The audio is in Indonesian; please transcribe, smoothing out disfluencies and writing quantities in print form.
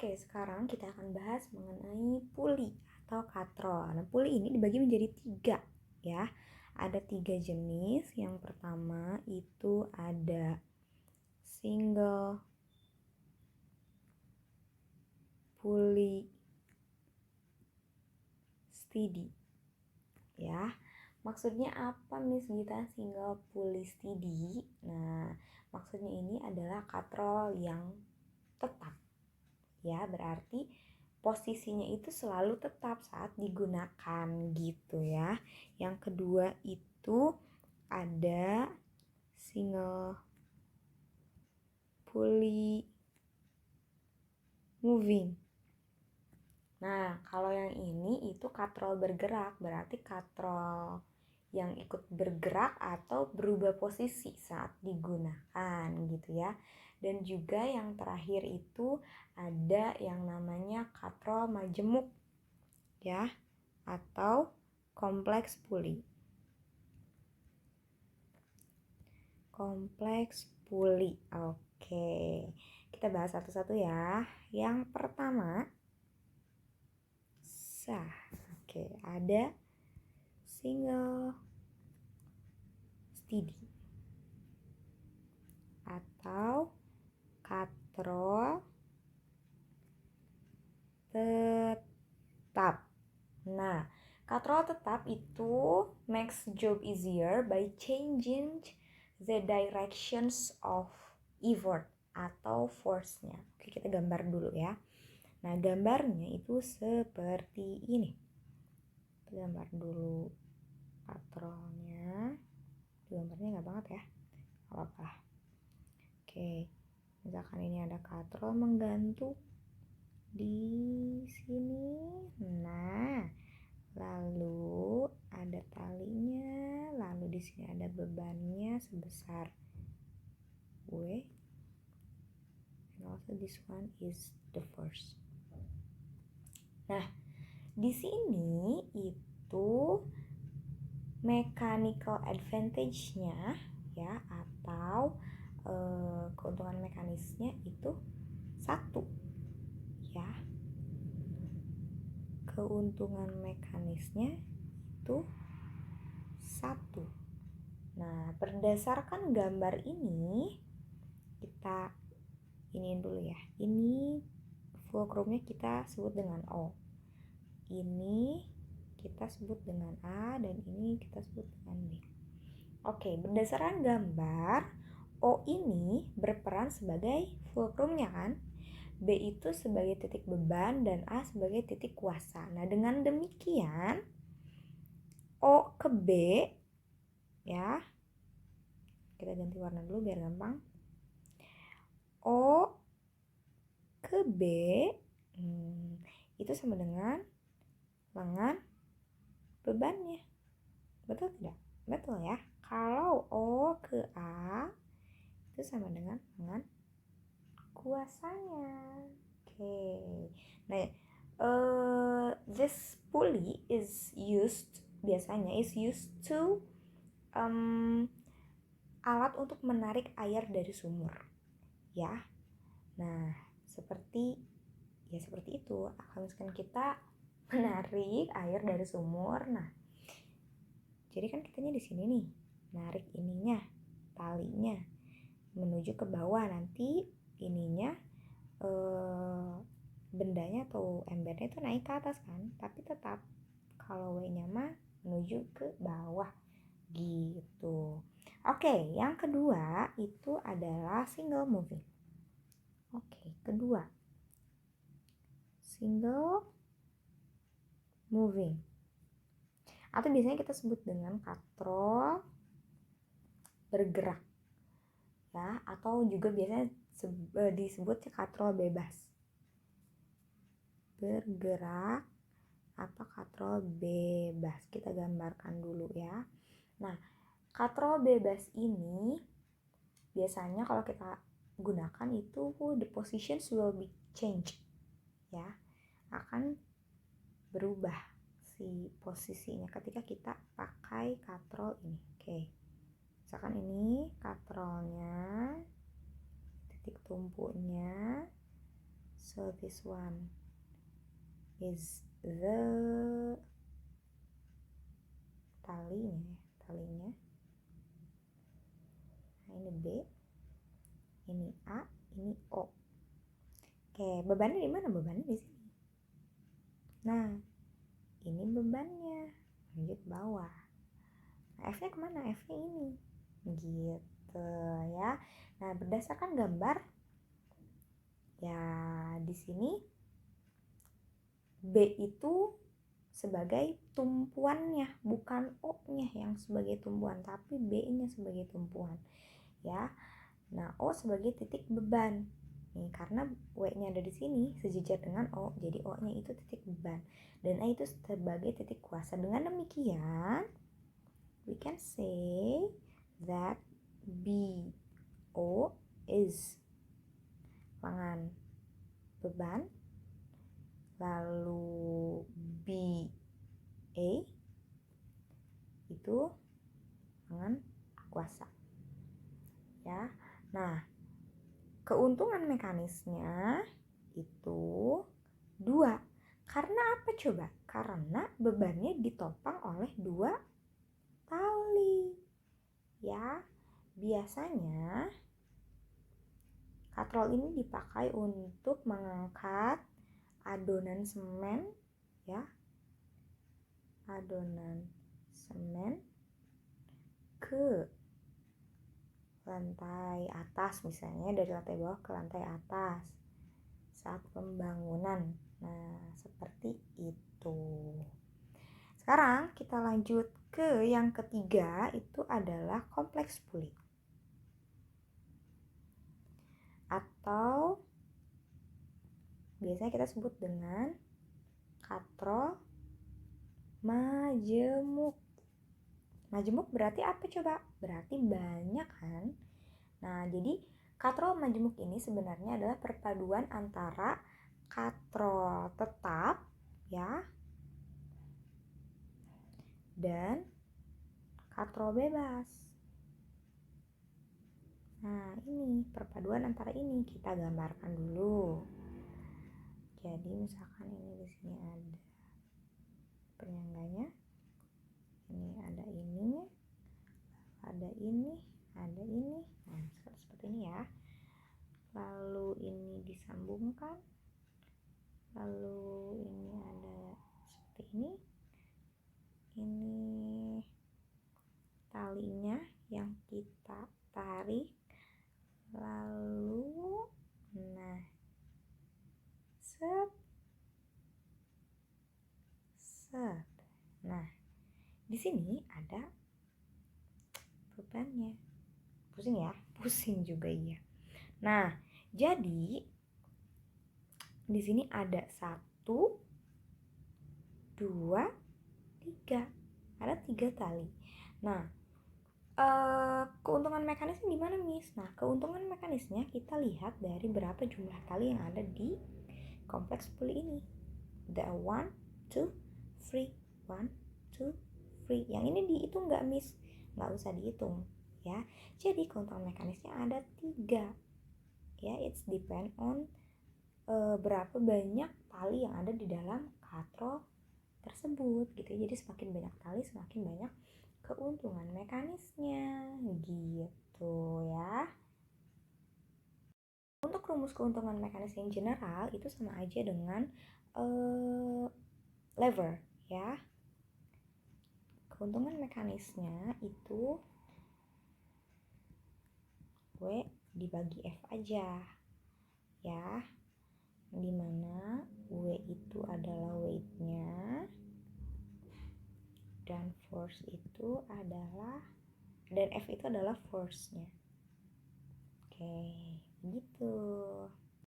Oke, sekarang kita akan bahas mengenai puli atau katrol. Nah, puli ini dibagi menjadi 3 ya. Ada 3 jenis. Yang pertama itu ada single puli steady ya. Maksudnya apa Miss Gita single puli steady? Nah, maksudnya ini adalah katrol yang tetap. Ya, berarti posisinya itu selalu tetap saat digunakan gitu ya. Yang kedua itu ada single pulley moving. Nah, kalau yang ini itu katrol bergerak, berarti katrol yang ikut bergerak atau berubah posisi saat digunakan gitu ya. Dan juga yang terakhir itu ada yang namanya katrol majemuk ya, atau kompleks puli. Kompleks puli. Oke. Kita bahas satu-satu ya. Yang pertama, Oke, ada single steady atau katrol tetap. Nah, katrol tetap itu makes job easier by changing the directions of effort atau force-nya. Oke, kita gambar dulu ya. Nah, gambarnya itu seperti ini. Kita gambar dulu katrolnya. Gambarnya nggak banget ya, apa-apa. Oke, misalkan ini ada katrol menggantung di sini. Nah, lalu ada talinya, lalu di sini ada bebannya sebesar W. And also this one is the force. Nah, di sini itu mechanical advantage-nya ya, atau keuntungan mekanisnya itu 1 ya. Keuntungan mekanisnya itu 1. Nah, berdasarkan gambar ini kita iniin dulu ya. Ini fulcrumnya kita sebut dengan O. Ini kita sebut dengan A dan ini kita sebut dengan B. Oke, berdasarkan gambar, O ini berperan sebagai fulcrumnya kan? B itu sebagai titik beban dan A sebagai titik kuasa. Nah, dengan demikian O ke B ya. Kita ganti warna dulu biar gampang. O ke B itu sama dengan lengan bebannya. Betul tidak? Betul ya. Kalau O ke A itu sama dengan lengan kuasanya. Oke. Nah, this pulley biasanya is used to alat untuk menarik air dari sumur. Ya. Nah, seperti itu. Kalau misalkan kita menarik air dari sumur, nah, jadi kan kitanya di sini nih, narik ininya, talinya menuju ke bawah, nanti ininya bendanya atau embernya itu naik ke atas kan, tapi tetap kalau W-nya mah menuju ke bawah gitu. Oke, yang kedua itu adalah single moving. Oke, kedua single moving atau biasanya kita sebut dengan katrol bergerak ya, atau juga biasanya disebut katrol bebas bergerak atau katrol bebas. Kita gambarkan dulu ya. Nah, katrol bebas ini biasanya kalau kita gunakan itu the positions will be changed ya, akan berubah si posisinya ketika kita pakai katrol ini. Oke, misalkan ini katrolnya, titik tumpunya So this one is the talinya. Nah, ini B, ini A, ini O. Oke, bebannya di mana? Bebannya di sini. Nah, ini bebannya. Lanjut bawah. Nah, F-nya kemana? F-nya ini. Gitu ya. Nah, berdasarkan gambar, ya di sini B itu sebagai tumpuannya, bukan O-nya yang sebagai tumpuan, tapi B-nya sebagai tumpuan. Ya. Nah, O sebagai titik beban. Nih, karena W-nya ada di sini sejajar dengan O, jadi O-nya itu titik beban dan A itu sebagai titik kuasa. Dengan demikian, we can say that BO is lengan beban, lalu BA itu lengan kuasa. Ya. Nah, keuntungan mekanisnya itu 2. Karena apa coba? Karena bebannya ditopang oleh 2 tali. Ya, biasanya katrol ini dipakai untuk mengangkat adonan semen, ya. Adonan semen ke lantai atas, misalnya dari lantai bawah ke lantai atas saat pembangunan. Nah, seperti itu. Sekarang kita lanjut ke yang ketiga, itu adalah kompleks puli atau biasanya kita sebut dengan katrol majemuk. Majemuk berarti apa coba? Berarti banyak kan? Nah, jadi katrol majemuk ini sebenarnya adalah perpaduan antara katrol tetap, ya, dan katrol bebas. Nah, ini perpaduan antara ini kita gambarkan dulu. Jadi misalkan ini di sini ada penyangganya, ini ada ininya, ada ini, ada ini. Nah, seperti ini ya. Lalu ini disambungkan, lalu ini ada seperti ini. Ini talinya yang kita tarik, lalu nah set. Nah, di sini ada bebannya. Pusing ya? Pusing juga iya. Nah, jadi di sini ada 1, 2, 3. Ada 3 tali. Nah, keuntungan mekanisnya gimana, Miss? Nah, keuntungan mekanisnya kita lihat dari berapa jumlah tali yang ada di kompleks puli ini. The 1, 2, 3. 1, 2, 3. Yang ini dihitung nggak, Miss? Nggak usah dihitung, ya. Jadi keuntungan mekanisnya ada 3. Ya, it's depend on berapa banyak tali yang ada di dalam katrol tersebut, gitu. Jadi semakin banyak tali, semakin banyak keuntungan mekanisnya, gitu ya. Untuk rumus keuntungan mekanis yang general itu sama aja dengan lever, ya. Keuntungan mekanisnya itu W dibagi F aja, ya, dimana W itu adalah weight-nya dan force itu adalah, dan F itu adalah force-nya. Oke, gitu.